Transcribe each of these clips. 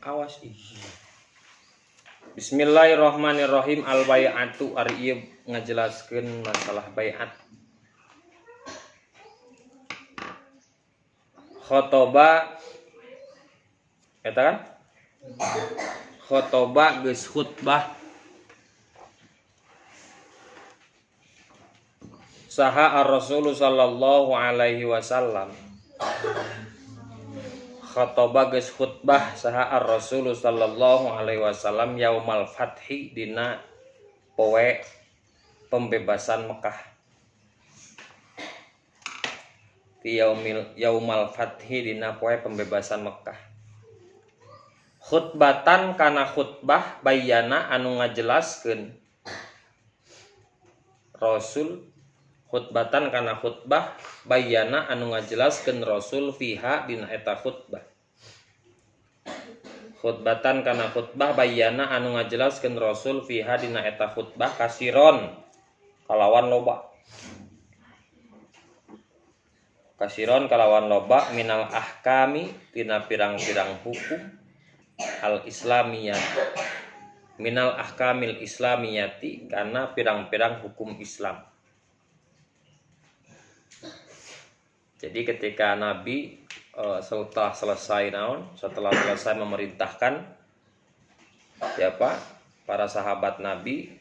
awas ih. Bismillahirrahmanirrahim. Al-bai'atu ari ieu ngajelaskeun masalah bai'at. Khotoba eta kan? Khotoba geus khutbah. Saha ar-Rasul sallallahu alaihi wasallam. Khotoba geus khutbah saha ar-Rasul sallallahu alaihi wasallam yaumal fathi dina poe pembebasan Mekah. Ti yaumal fathi dina poe pembebasan Mekah. Khutbatan kana khutbah bayana anu ngajelaskeun Rasul khutbatan kana khutbah bayana anu ngajelaskeun Rasul fiha dina eta khutbah. Khutbatan kana khutbah bayana anu ngajelaskeun Rasul fiha dina eta khutbah kasiron kalawan loba. Kasiron kalawan loba minal ahkami tina pirang-pirang hukum al islamiyah. Minal ahkamil islamiyati kana pirang-pirang hukum Islam. Jadi ketika Nabi setelah selesai memerintahkan para sahabat Nabi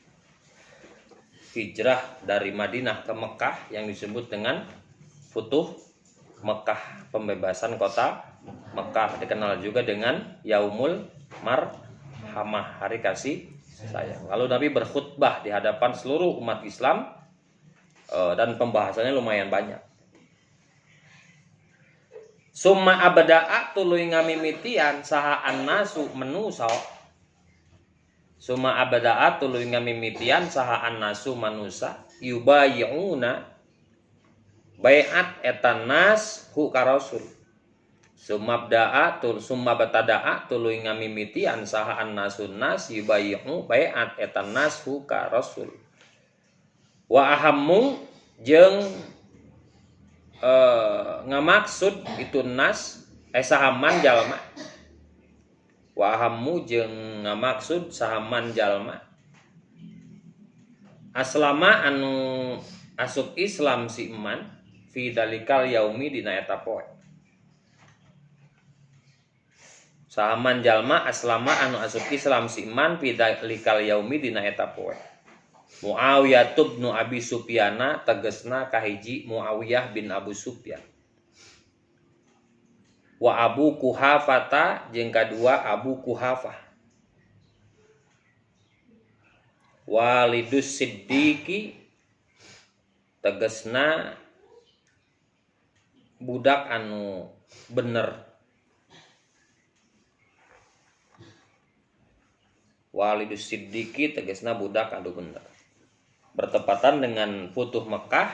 hijrah dari Madinah ke Mekah yang disebut dengan Futuh Mekah, pembebasan kota Mekah, dikenal juga dengan Yaumul Marhamah, hari kasih sayang. Lalu Nabi berkhutbah di hadapan seluruh umat Islam dan pembahasannya lumayan banyak. Summa abada'a tuluy ngamimitian saha annasu manusa. Summa abada'a tuluy ngamimitian saha annasu manusa yubayyi'una bai'at etan nas hu ka rasul. Summa batada'a tuluy ngamimitian saha annasu nas yubayyi'u bai'at etan nas hu ka rasul. Wa ahammu jeung ngamaksud itu nas sahaman jalma. Wa ahammu jeung ngamaksud sahaman jalma aslama anu asup Islam si iman fi dalikal yaumi dina eta poe. Sahaman jalma aslama anu asup Islam si iman fi dalikal yaumi dina eta poe. Muawiyah bin Abi Sufyan tegesna kahiji Muawiyah bin Abu Sufyan. Wa Abu Kuhafata jeung kadua Abu Kuhafah. Walidus Siddiqi tegesna budak anu bener. Walidus Siddiqi tegesna budak anu bener. Bertepatan dengan Futuh Mekah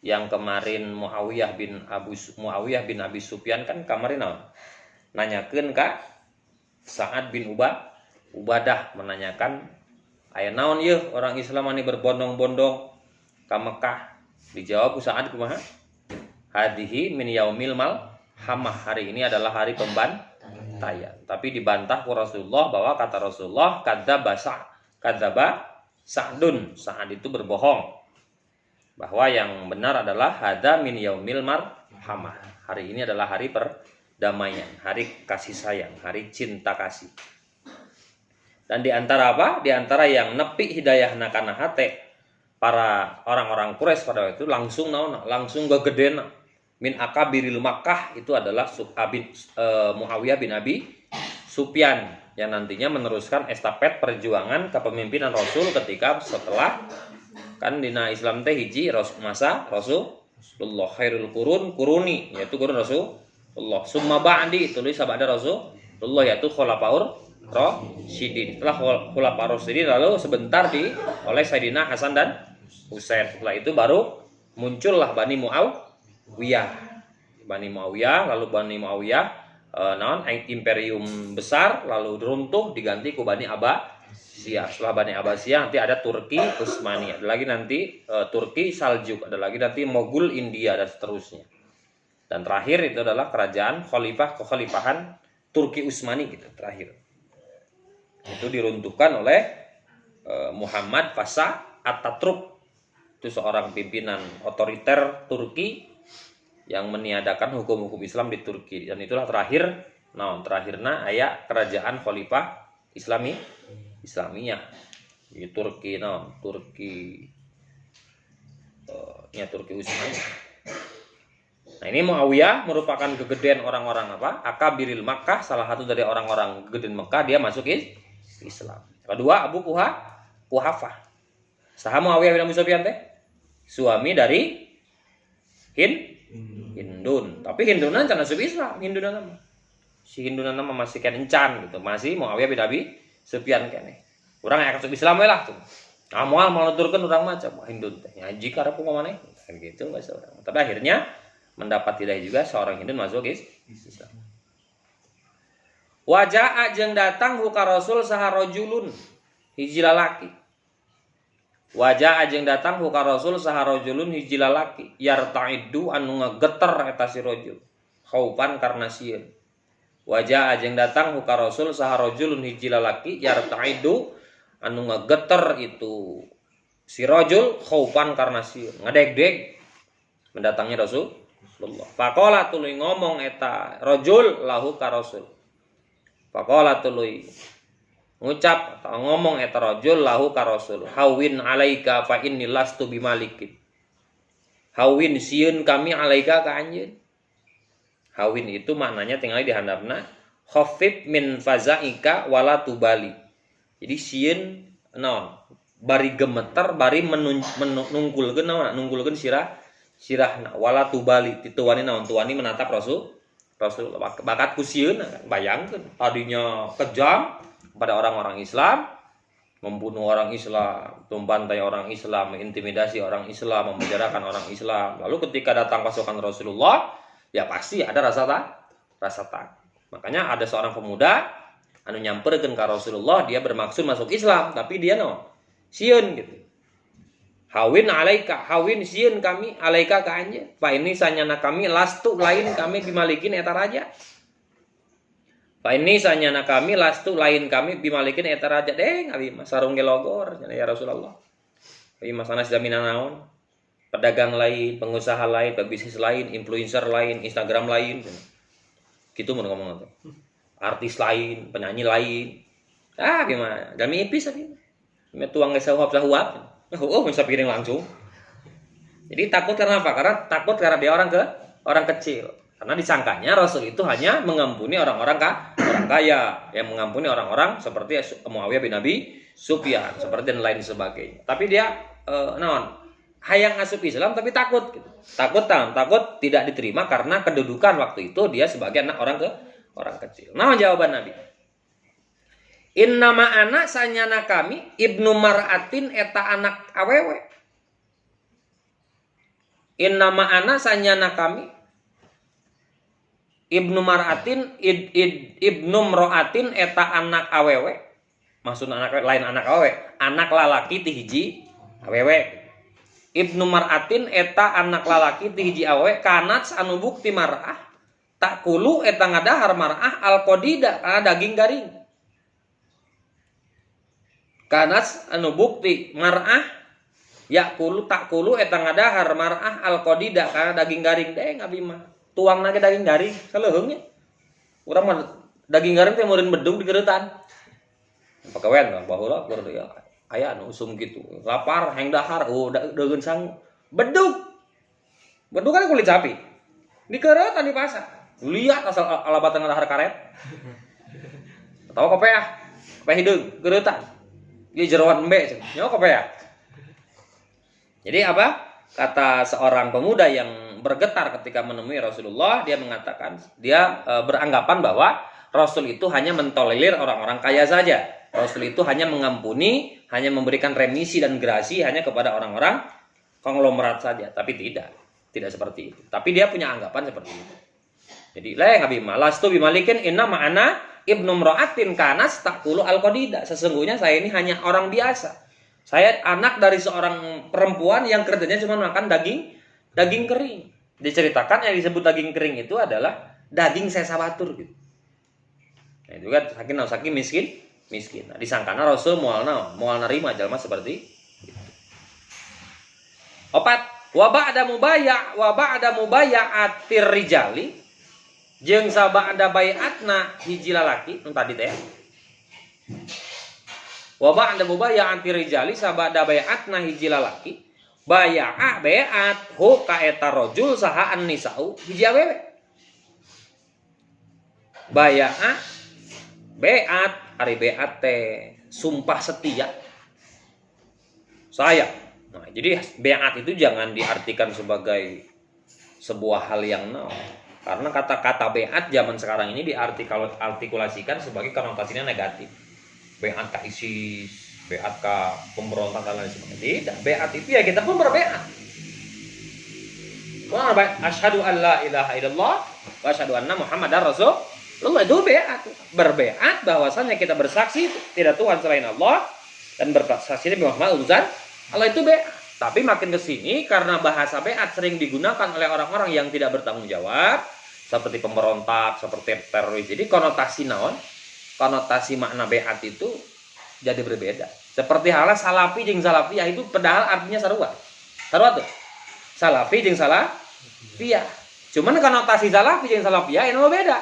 yang kemarin Muawiyah bin Abi Sufyan kan kemarin nanyakeun ka Sa'ad bin Ubadah menanyakan aya naon yeuh orang Islam ani berbondong-bondong ka Mekah. Dijawab Sa'ad kumaha? Hadihi min yaumil malhamah, hari ini adalah hari pembantaian. Tapi dibantah ku Rasulullah bahwa kata Rasulullah kadzaba Sa'dun, Sa'ad itu berbohong bahwa yang benar adalah hada min yaumil marhamah, hari ini adalah hari perdamaian, hari kasih sayang, hari cinta kasih. Dan di antara apa? Di antara yang nepi hidayahna kana hate para orang-orang Quraisy pada waktu itu langsung gegedena min akabiril Makkah itu adalah Muawiyah bin Abi Sufyan yang nantinya meneruskan estafet perjuangan kepemimpinan Rasul ketika setelah kan dina Islam teh hiji masa Rasulullah khairul kuruni yaitu kurun Rasulullah summa ba'di tulis sabada Rasulullah yaitu khulafaur rasyidin. Setelah khulafaur rasyidin lalu sebentar oleh Sayyidina Hasan dan Husain. Setelah itu baru muncullah Bani Muawiyah. Lalu Bani Muawiyah imperium besar lalu runtuh diganti ku Bani Abbasiyah. Setelah Bani Abbasiyah nanti ada Turki Utsmani, ada lagi nanti Turki Saljuk, ada lagi nanti Mogul India dan seterusnya. Dan terakhir itu adalah kerajaan kekhalifahan Turki Utsmani gitu terakhir. Itu diruntuhkan oleh Muhammad Pasha Atatürk. Itu seorang pimpinan otoriter Turki yang meniadakan hukum-hukum Islam di Turki, dan itulah terakhirna aya kerajaan khalifah Islamiyah di Turki Turki Utsmani. Nah, ini Muawiyah merupakan kegedean orang-orang Akabiril Makkah, salah satu dari orang-orang kegedean Mekah, dia masuk Islam. Kedua, Abu Quhafah. Saha Muawiyah bin Abi Sufyan teh? Suami dari Hindun. Tapi Hinduna can asup Islam, Hinduna nama. Si Hinduna nama masih kan encan gitu. Masih Muawiyah bin Abi Sufyan keneh. Urang aya asup Islam we lah tuh. Moal nuturkeun urang mah cak Hindun teh. Ngaji karep kumaha kan gitu bahasa orang. Tapi akhirnya mendapat hidayah juga seorang Hindun masuk Islam. Wajaa jeung datang ka Rasul saharojulun hiji lalaki. Wajah ajeng datang ka Rasul saharojulun hiji lalaki yartaidu anu ngageter eta si rajul khaupan karena sieun. Wajah ajeng datang ka Rasul saharojulun hiji lalaki yartaidu anu ngageter itu si rajul khaupan karena sieun, ngadeg-deg mendatangi Rasulullah. Faqala tuluy ngomong eta rajul lahu ka Rasul. Faqala tuluy ngucap atau ngomong eta rajul lahu ka Rasul, hawin alaika fa inni lastu bimalikin. Hawin sieun kami alaika ka anjeun. Hawin itu maknanya tinggal di handapna khafif min fazaika wala tubali. Jadi sieun naon? Bari gemeter, bari nungkulkeun naon? Nungkulkeun sirahna wala tubali. Tituani naon? Tuani menatap Rasul bakat ku sieun bayangkeun tadinya kejam pada orang-orang Islam, membunuh orang Islam, membantai orang Islam, mengintimidasi orang Islam, memenjarakan orang Islam. Lalu ketika datang pasukan Rasulullah, ya pasti ada rasa takut. Makanya ada seorang pemuda anu nyamperkeun ka Rasulullah, dia bermaksud masuk Islam, tapi dia sieun gitu. Hawin alaika, hawin sieun kami alaika ka anjeun. Fa ini sanyana kami lastu lain kami bimalikin eta raja. Pak ini sanyana kami lastu lain kami bimalikin eta raja abi mas sarung gelogor ya Rasulullah. Abi mas sanes jaminan naon? Pedagang lain, pengusaha lain, pebisnis lain, influencer lain, Instagram lain. Gitu mun ngomong teh. Artis lain, penyanyi lain. Gimana? Gami ipis abi. Me tuang geus sahuap-sahuap. Oh, bisa piring langsung. Jadi takut karena apa? Karena takut karena dia orang kecil. Karena disangkanya Rasul itu hanya mengampuni orang-orang kaya, yang mengampuni orang-orang seperti Muawiyah bin Abi Sufyan, seperti dan lain sebagainya. Tapi dia hayang asup Islam tapi takut gitu. Takut tidak diterima karena kedudukan waktu itu dia sebagai anak orang kecil. Nah, jawaban Nabi. Innama ana sanyana kami ibnu mar'atin eta anak awewe. Innama ana sanyana kami Ibnu Mar'atin Ibnu Mro'atin eta anak awewe. Maksudna anak lain anak awewe, anak lalaki ti hiji awewe. Ibnu Mar'atin eta anak lalaki ti hiji awewe kanat anu bukti mar'ah takulu eta ngadahar mar'ah alqadida kana daging garing. Kanat anu bukti mar'ah yakulu takulu eta ngadahar mar'ah alqadida kana daging garing deng abi mah. Tuang nage daging garing saleuheungnya. Urang mah daging garing teh meureun bedug di geuretan. Pagawean baheula keur aya anu usum kitu. Lapar heng dahar deugeun sang bedug. Bedug kan kulit sapi. Di geuretan di pasar. Lihat asal alabatan dahar karet. Atawa kopeah. Kopeah hideung geuretan. Ieu jeroan embe nya kopeah. Jadi apa? Kata seorang pemuda yang bergetar ketika menemui Rasulullah, dia mengatakan, dia beranggapan bahwa Rasul itu hanya mentolerir orang-orang kaya saja. Rasul itu hanya mengampuni, hanya memberikan remisi dan gerasi hanya kepada orang-orang konglomerat saja. Tapi tidak seperti itu. Tapi dia punya anggapan seperti itu. Jadi, lastu bimalikin inna ma'ana ibnu mro'atin kanas takulu al-qadida. Sesungguhnya saya ini hanya orang biasa. Saya anak dari seorang perempuan yang kerjanya cuma makan daging kering. Diceritakan yang disebut daging kering itu adalah daging sesa batur gitu. Nah, itu kan saking miskin. Nah, disangkana Rasul moal narima jalma seperti itu. Opat, wa ba'da mubaya'atir rijali jeung sabada baiatna hiji lalaki nu tadi teh. Wa ba'da mubaya'atir rijali sabada baiatna hiji lalaki baya'a bai'at hu ka eta rajul saha an-nisa'u hiji awewe. Baya'a bai'at ari bai'at teh sumpah setia. Saya. Nah, jadi bai'at itu jangan diartikan sebagai sebuah hal yang karena kata-kata bai'at zaman sekarang ini diartikulasikan sebagai konotasinya negatif. Bai'at ka ISIS, bai'at ka pemberontak dan lain sebagainya. Tidak, bai'at itu ya kita pun berbai'at. Wah, asyhadu an la ilaha illallah wa asyhadu anna muhammadar rasulullah, itu bai'at. Berbai'at bahwasanya kita bersaksi tidak Tuhan selain Allah dan bersaksi Muhammad utusan Allah, itu bai'at. Tapi makin ke sini karena bahasa bai'at sering digunakan oleh orang-orang yang tidak bertanggung jawab, seperti pemberontak, seperti teroris. Jadi konotasi konotasi makna bai'at itu jadi berbeda. Seperti halnya salafi jeung salafiyah itu padahal artinya sarua. Sarua tuh. Salafi jeung salafiyah. Cuman konotasi salafi jeung salafiyah itu beda.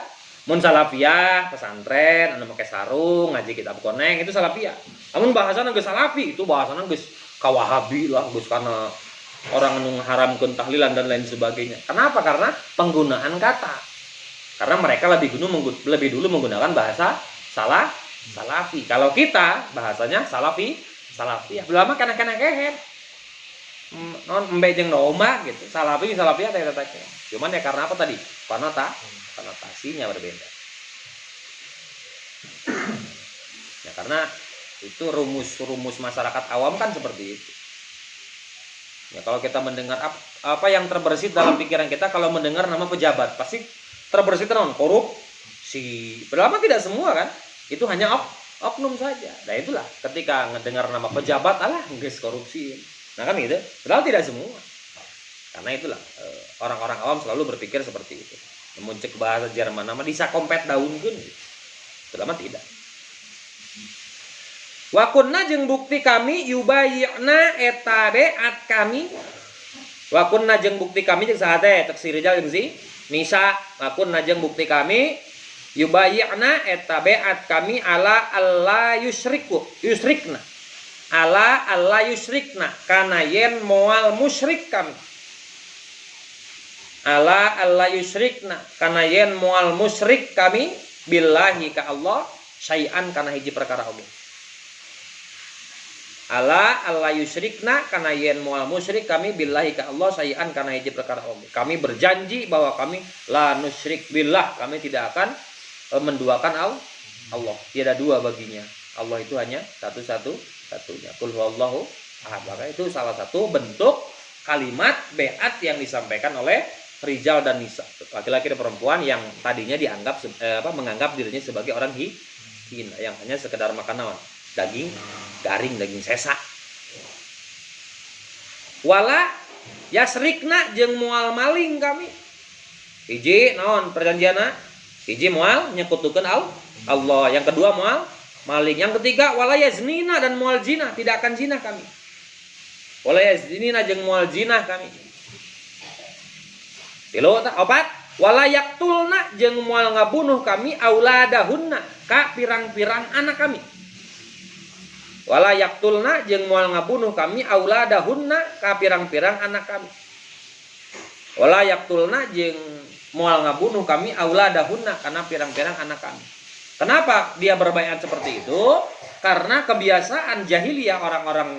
Mun salafiyah pesantren anu make sarung, ngaji kitab koneng itu salafiyah. Namun bahasana geus salafi itu bahasana geus kawahabi lah, geus kana orang anu haramkeun tahlilan dan lain sebagainya. Kenapa? Karena penggunaan kata. Karena mereka lebih dulu menggunakan bahasa salafi. Kalau kita bahasanya salafiyah. Belum mah kana-kana kehet. Non embe jeung domba gitu. Salafiyah teh. Cuman ya karena apa tadi? Konotasinya berbeda. Ya karena itu rumus masyarakat awam kan seperti itu. Ya kalau kita mendengar apa yang terbersit dalam pikiran kita kalau mendengar nama pejabat pasti terbersit korupsi. Berapa tidak semua kan? Itu hanya oknum saja. Nah itulah ketika mendengar nama pejabat geus korupsi. Nah kan gitu. Padahal tidak semua. Karena itulah orang-orang awam selalu berpikir seperti itu. Memuncik bahasa Jerman nama disakompet daunkeun. Selama tidak. Wa kunna jeung bukti kami yubayyana eta bai'at kami. Wa kunna jeung bukti kami jeung saha teh tek si rijal jeung si nisa. Wa kunna jeung bukti kami yubayyana eta bai'at kami ala alla yusrikna. Ala alla yusrikna kana yen moal musyrik kami. Ala alla yusrikna kana yen moal musyrik kami billahi ka Allah syai'an kana hiji perkara oge. Ala alla yusyrikna kana yen moal musyrik kami billahi ka Allah sayan kana hiji perkara oge. Kami berjanji bahwa kami la nusyrik billah, kami tidak akan menduakan Allah. Tiada dua baginya. Allah itu hanya satu-satunya. Qul huwallahu ahad. Maka itu salah satu bentuk kalimat bai'at yang disampaikan oleh rijal dan nisa, laki-laki dan perempuan yang tadinya dianggap menganggap dirinya sebagai orang hina yang hanya sekedar makan daging garing, daging sesa. Wala yasrikna jeung moal maling kami. Hiji naon perjanjianna? Hiji moal nyekutukeun Allah. Yang kedua moal maling. Yang ketiga wala yaznina dan moal zina, tidak akan zina kami. Wala yaznina jeung moal zina kami. Tilu opat wala yaktulna jeung moal ngabunuh kami auladahunna ka pirang-pirang anak kami. Wala yaktulna jeung moal ngabunuh kami auladahunna ka pirang-pirang anak kami. Wala yaktulna jeung moal ngabunuh kami auladahunna kana pirang-pirang anak kami. Kenapa dia berbaiat seperti itu? Karena kebiasaan jahiliyah orang-orang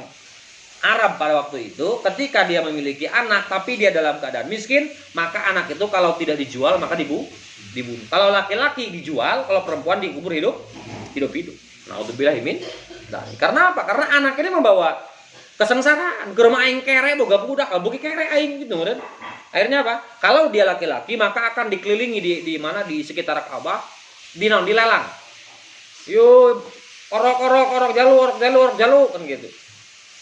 Arab pada waktu itu ketika dia memiliki anak tapi dia dalam keadaan miskin, maka anak itu kalau tidak dijual maka dibunuh. Kalau laki-laki dijual, kalau perempuan dikubur hidup-hidup. Naudzubillah min. Karena apa? Karena anak ini membawa kesengsaraan. Ke rumah aing kere boga budak, buki kere aing gitu kan. Akhirnya apa? Kalau dia laki-laki maka akan dikelilingi di mana di sekitar Ka'bah, dilelang. Yo orok jalur kan gitu.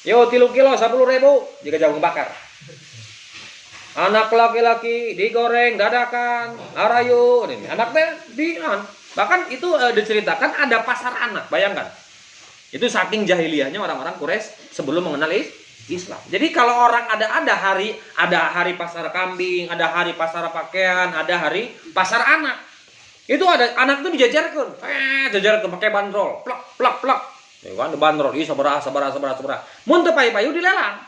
Yo 3 kilo 10.000 jika jagung bakar. Anak laki-laki digoreng dadakan, arayu. Anak teh Bahkan itu diceritakan ada pasar anak, bayangkan. Itu saking jahiliyahnya orang-orang Quraisy sebelum mengenal Islam. Jadi kalau orang ada hari pasar kambing, ada hari pasar pakaian, ada hari pasar anak. Itu ada anak itu dijajarkan, jajarkan pakai bandrol, plak. Ya kan bandrol, sabaraha. Mun teu payu dilelang.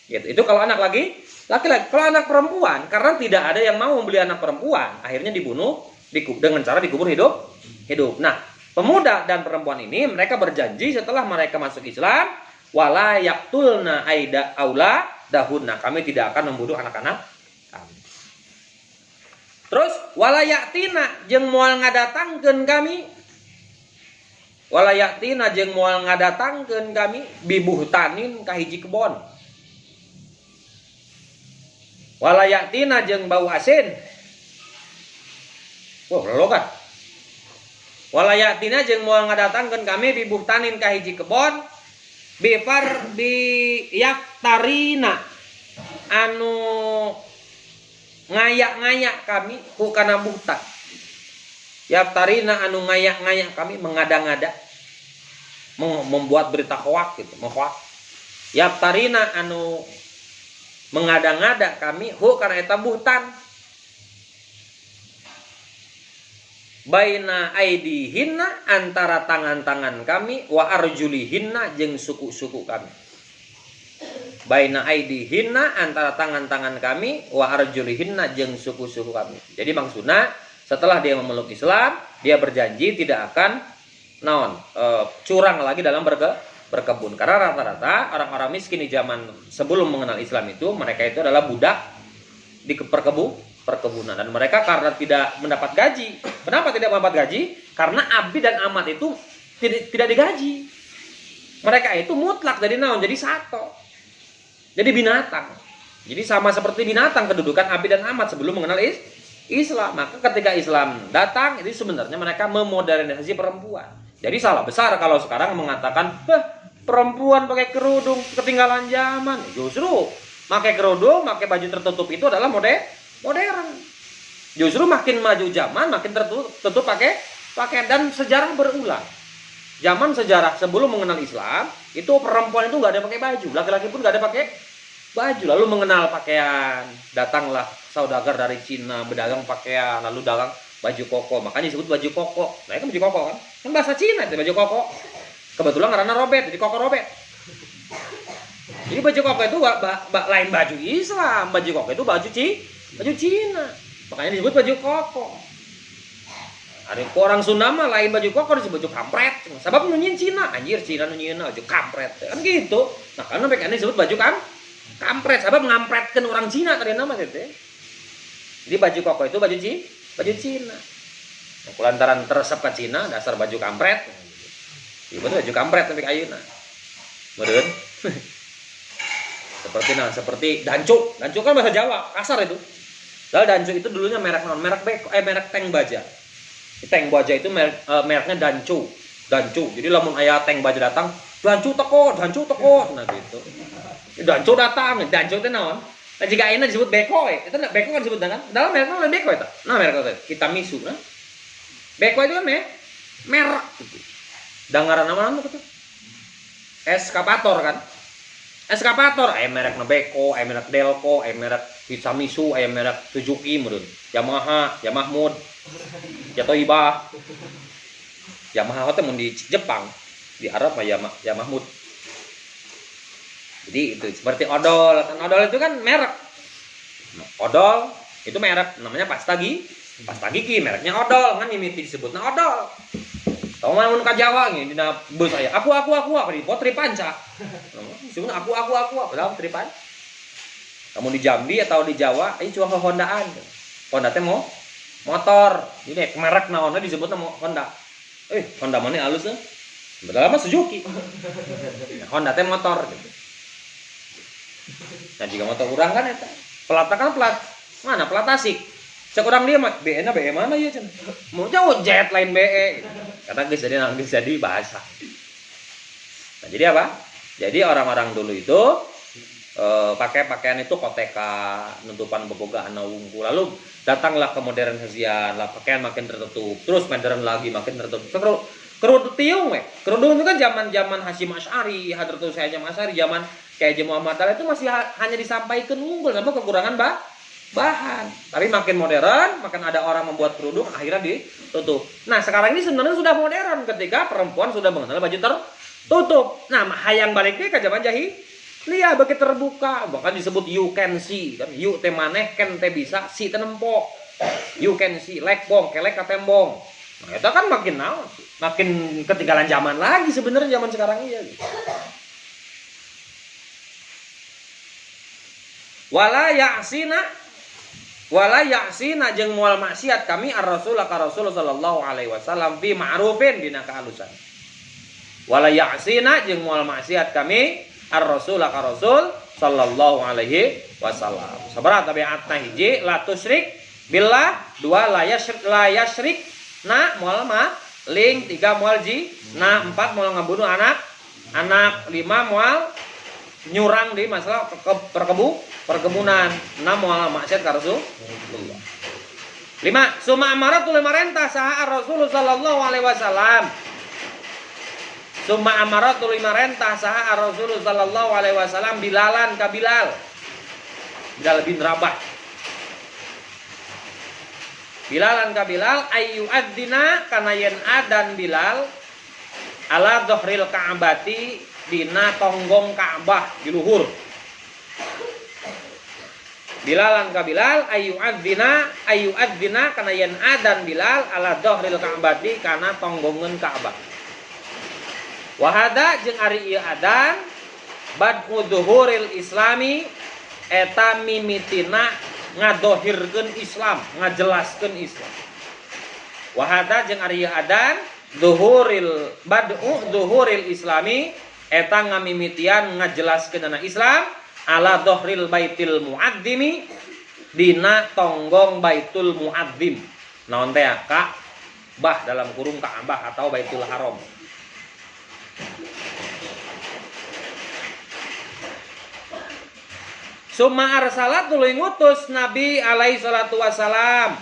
Gitu. Itu kalau anak laki-laki. Kalau anak perempuan, karena tidak ada yang mau membeli anak perempuan, akhirnya dibunuh dengan cara dikubur hidup. Nah, pemuda dan perempuan ini mereka berjanji setelah mereka masuk Islam, wala yaqtulna aida aula dahunna, kami tidak akan membunuh anak-anak kami. Terus wala yatina jeung moal ngadatangkeun kami, wala yatina jeung moal ngadatangkeun kami bibuhtanin ka hiji kebon. Wala yatina jeung bau asin. Wah, lologan. Wala yatina jeung moal ngadatangkeun kami bibuhtanin ka hiji kebon bifar bi yaktarina anu ngayak-ngayak kami ku kana buhtan. Yaktarina anu ngayak-ngayak kami mengada-ngada, membuat berita hoak gitu, hoak. Yaktarina anu mengada-ngada kami hu kana eta buhtan. Baina aidihinna antara tangan-tangan kami wa arjulihinna jeung suku-suku kami. Baina aidihinna antara tangan-tangan kami wa arjulihinna jeung suku-suku kami. Jadi maksudna setelah dia memeluk Islam, dia berjanji tidak akan curang lagi dalam berkebun. Karena rata-rata orang-orang miskin di zaman sebelum mengenal Islam itu mereka itu adalah budak di perkebunan, dan mereka karena tidak mendapat gaji. Kenapa tidak mendapat gaji? Karena abdi dan amat itu tidak digaji. Mereka itu mutlak jadi naon, jadi sato, jadi binatang. Jadi sama seperti binatang kedudukan abdi dan amat sebelum mengenal Islam. Maka ketika Islam datang, itu sebenarnya mereka memodernisasi perempuan. Jadi salah besar kalau sekarang mengatakan perempuan pakai kerudung ketinggalan zaman. Justru pakai kerudung, pakai baju tertutup itu adalah modern. Justru makin maju zaman, makin tertutup pakai pakaian. Dan sejarah berulang. Zaman sejarah sebelum mengenal Islam, itu perempuan itu nggak ada pakai baju, laki-laki pun nggak ada pakai baju. Lalu mengenal pakaian, datanglah saudagar dari Cina berdagang pakaian, lalu dagang baju koko, makanya disebut baju koko. Nah, itu baju koko kan bahasa Cina itu baju koko. Kebetulan karena robet, jadi koko robet. Jadi baju koko itu lain baju Islam, baju koko itu baju Cina, makanya disebut baju koko. Ada orang Sunda mah lain baju koko disebut baju kampret. Sebab nunyin Cina, anjir Cina nunyin baju kampret kan gitu. Nah karena mereka disebut baju kampret, sebab ngampretkan orang Cina tadi nama gitu. Jadi baju koko itu baju Cina. Nah, kulantaran teresep ke Cina, dasar baju kampret. Itu baju kampret tapi ayeuna. Meureun. Seperti dancu. Dancu kan bahasa Jawa, kasar itu. Lalu dancu itu dulunya merek non, merek tank baja. Tank baja itu mereknya dancu. Jadi lamun aya tank baja datang, dancu teko. Nah gitu. Dancu datang, dancu teh naon? Nah, jika ayeuna disebut beko, itu beko kan disebut kan? Dalam mereknya lain beko eta. Nah, merek itu kita misu, nah. Beko itu kan merek gitu. Dangaran nama gitu. Eskapator kan? Eskapator, merek Beko, merek Delco, merek Hitsamisu, merek Suzuki, meureun. Yamaha, Yamahmud, Yatoiba. Yamaha teh mun di Jepang, di Arab mah Yamahmud. Jadi itu seperti odol, kan odol itu kan merek. Odol itu merek namanya pasta gigi, mereknya odol kan mimiti disebutna odol. Tahu mana mun ka Jawa nih dina beus aya aku di potri panca. Disebutna aku padahal tripan. Kamu di Jambi atau di Jawa ini cuma Hondaan. Honda teh motor. Jadi merek naonna disebutna Honda. Honda mana halus tuh? Padahal mah Suzuki. Honda teh motor gitu. Nah jika motor urang kan eta. Platna kan plat mana? Plat Tasik. Cek orang dia mah BE mana ya cenah. Mau jauh jet lain BE. Kata geus jadi bahasa. Nah, jadi apa? Jadi orang-orang dulu itu pakai pakaian itu koteka, nutupan bobogaan wungkul. Lalu Datanglah kemodernisasian, lah pakaian makin tertutup, terus modern lagi makin tertutup. Kerudung tiung kerudung itu kan zaman Hasyim Asy'ari, Hadratus Sayyid Asy'ari, zaman kayak Haji Muhammad Ali itu masih hanya disampaikan unggul sama kekurangan bahan. Tapi makin modern, makin ada orang membuat kerudung, akhirnya ditutup. Nah sekarang ini sebenarnya sudah modern ketika perempuan sudah mengenal baju tertutup. Nah hayang baliknya ke zaman jahiliyah begitu terbuka, bahkan disebut you can see kan, you teh maneh ken teh bisa si teh nempok, you can see lekbong kelek katembong. Nah itu kan makin ketinggalan zaman lagi sebenarnya zaman sekarang ini. Wala ya'sina jeung moal maksiat kami ar-rasul ka Rasul sallallahu alaihi wasallam fi ma'rufin dina kahalusan. Wala ya'sina jeung moal maksiat kami ar-rasul ka Rasul sallallahu alaihi wasallam. Sabaraha tabiatna hiji la tusyrik billah, dua la yasyrik na moal maling, tiga moal na, empat moal ngabunuh anak, lima moal nyurang di masalah perkebunan, 6 moal maksiat ka Rasulullah. 5 summa amaratul marentah saha Rasul sallallahu alaihi wasallam. Summa amaratul marentah saha Rasul sallallahu alaihi wasallam Bilalan ka Bilal bin Rabah. Bilalan ka Bilal ayu adzina kana yen adan Bilal ala dhahril ka'bati dina tonggong Ka'bah di luhur. Bilalan ka Bilal ayu adzina kana yen adan Bilal ala dhahril ka'bati kana tonggongeun Ka'bah. Wa hada jeung ari ieu adan bad'u dhuhuril islami eta mimitina ngadohirkeun Islam, ngajelaskeun Islam. Wa hada jeung ari ieu adan dhuhuril islami eta ngamimitian ngajelaskeun anak Islam ala dhahril baitil muadzimi dina tonggong baitul muadzim. Naon teh Ka'bah dalam kurung Ka'bah atau Baitul Haram. Summa arsalat tuluy ngutus Nabi alaihi salatu wasalam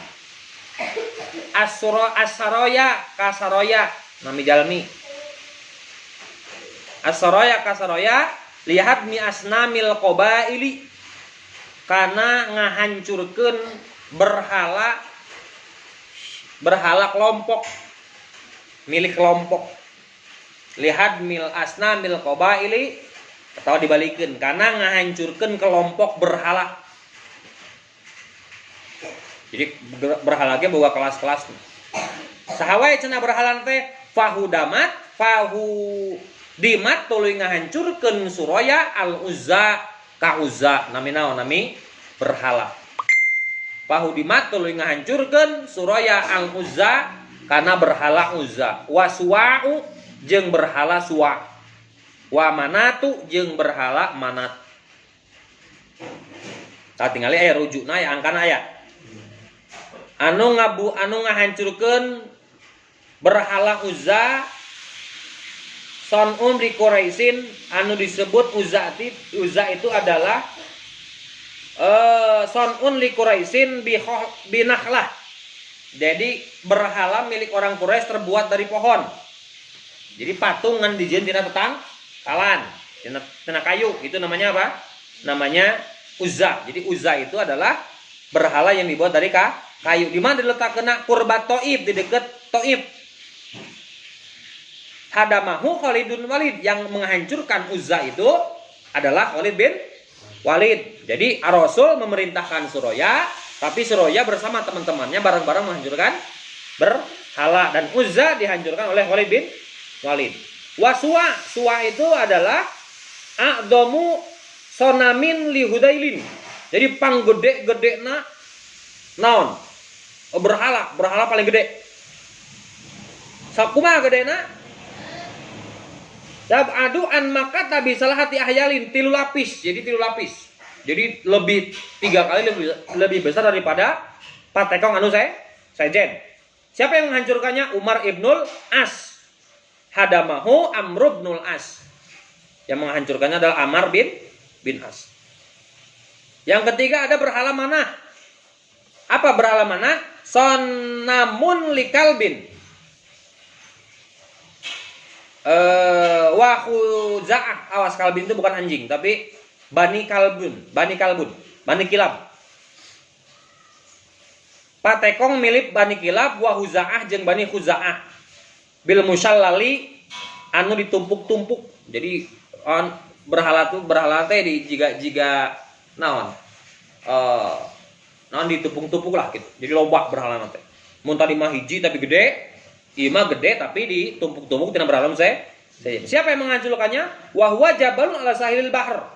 as-saraya kasaraya nami jalmi. As-saraya kasaraya lihat mi asnamil qabaili kana ngahancurkeun berhala kelompok milik kelompok. Lihat mil asnamil qabaili atau dibalikeun kana ngahancurkeun kelompok berhala. Jadi berhala ge boga kelas-kelas. Saha wae cenah berhala teh fahudamat dimat tuluy ngahancurkeun Suraya al-Uzza ka Uzza nami naon nami berhala. Fahudimat tuluy ngahancurkeun Suraya al-Uzza kana berhala Uzza. Waswa'u jeung berhala Suwa. Wa manatu jeung berhala Manat. Tah tingali aya rujukna aya angkana aya. Anu ngahancurkeun berhala Uzza Son'un di Quraisyin anu disebut Uzza itu adalah Son'un li Quraisyin binahlah. Jadi berhala milik orang Quraisy terbuat dari pohon. Jadi patungan dijieun tina tetangkalan, tina kayu. Itu namanya apa? Namanya Uzza. Jadi Uzza itu adalah berhala yang dibuat dari kayu. Di mana diletakkeun Qurbat Thaif, di dekat Thaif. Hadamahu Khalidun Walid, yang menghancurkan Uzza itu adalah Khalid bin Walid. Jadi Rasul memerintahkan Suraya, tapi Suraya bersama teman-temannya bareng-bareng menghancurkan berhala, dan Uzza dihancurkan oleh Khalid bin Walid. Suwa itu adalah a'dhamu sonamin li Hudailin. Jadi panggede-gedena naon? Berhala paling gede. Sakumaha gedena? Sab'adu an makata bisalah hati ahyalin, 3 lapis. Jadi 3 lapis. Jadi lebih 3 kali lebih besar daripada patekong anu sejen. Siapa yang menghancurkannya? Umar ibnul As. Hadamahu Amr ibnul As. Yang menghancurkannya adalah Amr bin As. Yang ketiga ada berhala Manah. Apa berhala mana? Sonamun likalbin. Wa khuza'ah. Awas, kalbin itu bukan anjing, tapi bani kalbun, bani kilab. Patekong milik bani kilab wa huza'ah jeung bani khuza'ah. Bil musallali anu ditumpuk-tumpuk. Jadi berhala teh di jiga naon? Naon ditumpuk-tumpuk lah gitu. Jadi loba berhala teh. Mun tadi mah hiji tapi gede, ieu mah gede tapi ditumpuk-tumpuk tina berhala saya. Siapa yang menghancurkannya? Wa huwa jabalun ala sahilil bahr.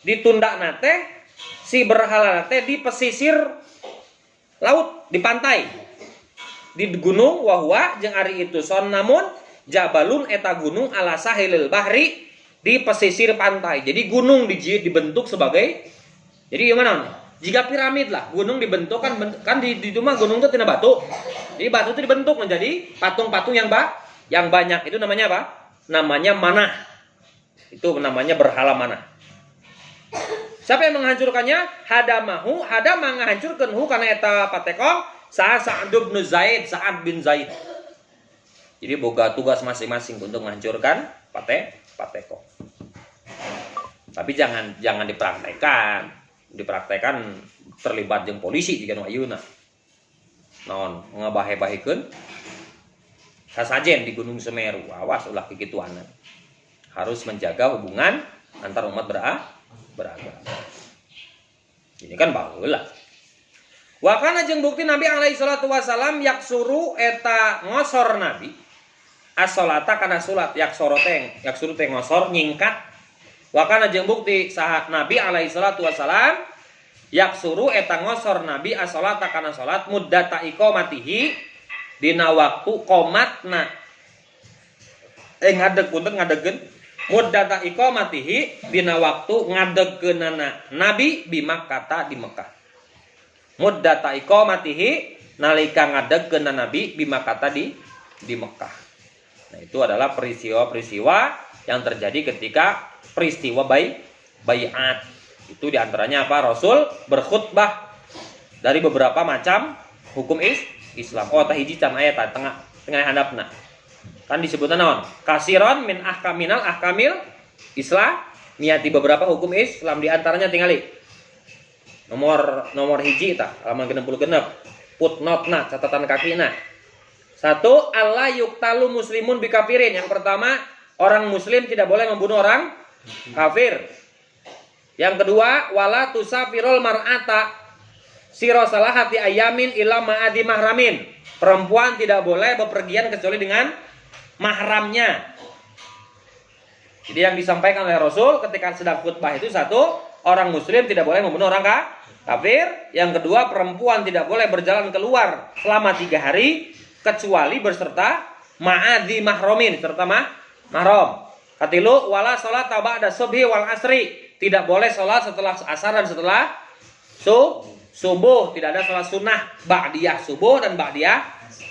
Ditunda nate si berhala nate di pesisir laut, di pantai. Di gunung wa huwa jeung ari itu son namun jabalun eta gunung ala sahilil bahri di pesisir pantai. Jadi gunung dibentuk sebagai, jadi gimana? Jika piramid lah, gunung dibentuk kan di rumah gunung itu tina batu. Jadi batu itu dibentuk menjadi patung-patung yang banyak. Itu namanya apa? Namanya manah. Itu namanya berhala manah. Siapa yang menghancurkannya? Hadamahu, hadama ngahancurkeun hu kana eta patekong Sa'ad bin Zaid. Jadi boga tugas masing-masing untuk menghancurkan patekong. Tapi jangan dipraktekkan. Dipraktekkan terlibat jeung polisi jika nu ayeuna. Naon ngabahe-bahikeun sasajen di Gunung Semeru. Awas ulah kikituanan. Harus menjaga hubungan antar umat beragama. Ini kan baheula. Wa kana jeung bukti Nabi alaihi salatu wasalam yaksuru eta ngosor Nabi as-salata kana salat yaksuru teh ngosor nyingkat. Wa kana jeung bukti sahat Nabi alaihi salatu wasalam yaksuru eta ngosor Nabi as-salata kana salat muddata iqamatihi dina waktu qomatna ngadegeun muddata iqamatihi dina waktu ngadegeunana Nabi di Makkah di Mekah. Muddata iqamatihi nalika ngadegeunana Nabi di Makkah di Mekah. Nah, itu adalah peristiwa-peristiwa yang terjadi ketika peristiwa bai'at. Itu diantaranya apa? Rasul berkhutbah dari beberapa macam hukum Islam. Oh, tahiji can ayat tengah handapna. Kan disebutnya naon? Kasiron min ahkamil Islam. Niati beberapa hukum Islam, diantaranya tingali nomor hiji tah halaman 66. Footnote-na, catatan kakina. 1, Allah yuktalu muslimun bikafirin. Yang pertama, orang muslim tidak boleh membunuh orang kafir. Yang kedua, wala tusafirul mar'ata siro salahati ayamin ila ma'adi mahramin. Perempuan tidak boleh bepergian kecuali dengan mahramnya. Jadi yang disampaikan oleh Rasul ketika sedang khutbah itu, 1, orang muslim tidak boleh membunuh orang kafir. Yang kedua, perempuan tidak boleh berjalan keluar selama 3 hari kecuali berserta ma'adi mahramin, serta mahram. Katilu wala sholat ba'da subhi wal asri. Tidak boleh sholat setelah asar dan setelah subuh. Tidak ada sholat sunnah ba'diyah subuh dan ba'diyah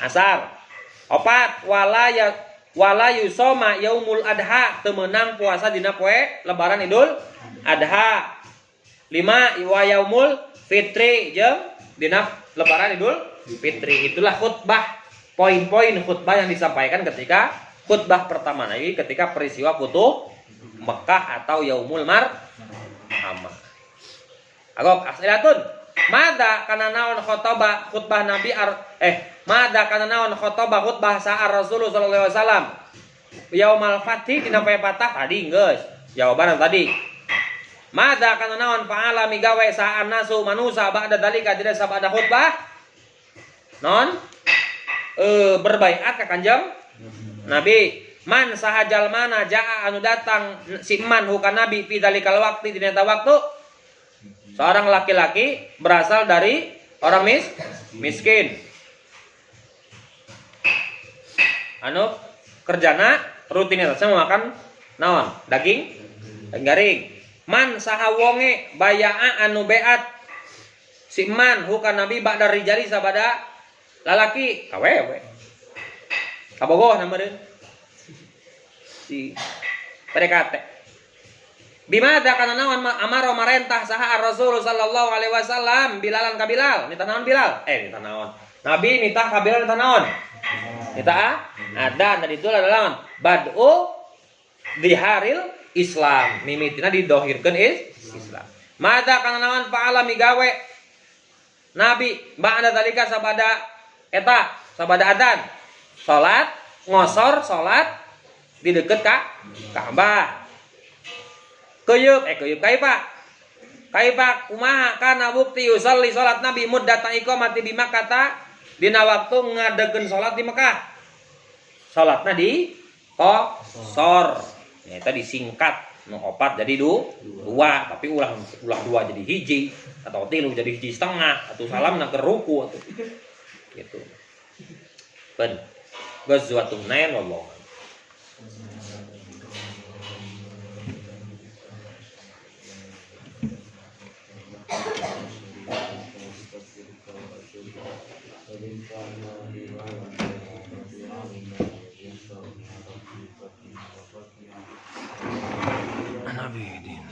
asar. 4, wala yusoma yaumul adha, temenang puasa dina poe lebaran idul adha. 5, wa yaumul fitri, jeung dina lebaran idul fitri. Itulah khutbah, poin-poin khutbah yang disampaikan ketika khutbah pertama lagi ketika peristiwa Futuh Mekah atau Yaumul Marhamah. Agok as'ilatun. Mada kana naon khutbah Nabi mada kana naon khutbah sa'ar Rasulullah sallallahu alaihi wasallam. Yaumal Fathi dina poe patah tadi geus. Jawaban tadi. Mada kana naon fa'ala migawe sa'an nasu manusa ba'da dalika tidak sabada khutbah. Non berbaiat ka Kanjeng Nabi. Man sahajal mana jaa anu datang si man hukan Nabi fi dalikal waqti dina waktu. Seorang laki-laki berasal dari orang miskin. Anu kerjana rutinitasnya memakan naon? Daging garing. Man saha wonge bayaa anu beat si man hukan Nabi ba'da rijali sabada lalaki awewe. Kabogoh nameureun si PDKT. Bimada kana naon amaro marentah saha Rasul sallallahu alaihi wasallam Bilalan ka Bilal. Nita naon Bilal? Nita naon? Nabi nitah ka Bilal nita naon? Nita adzan tadi itu adalah naon? Bad'u diharil Islam. Mimitina didohirkeun Islam. Mada kana naon fa'ala migawe Nabi ba'da talika sabada eta sabada adzan. Salat ngosor salat di deket Ka'bah. Kayub kaifa kumaha kana bukti usolli salat Nabi muddatan iqamati di Makkah dina waktu ngadegeun salat di Mekah. Salatna di qasor. Ya eta disingkat nu 4 jadi 2, tapi ulah 2 jadi hiji atau 3 jadi hiji setengah atau salamna ke ruku atau gitu. Ben Ghazwatun Hunain wallahu Nabi din.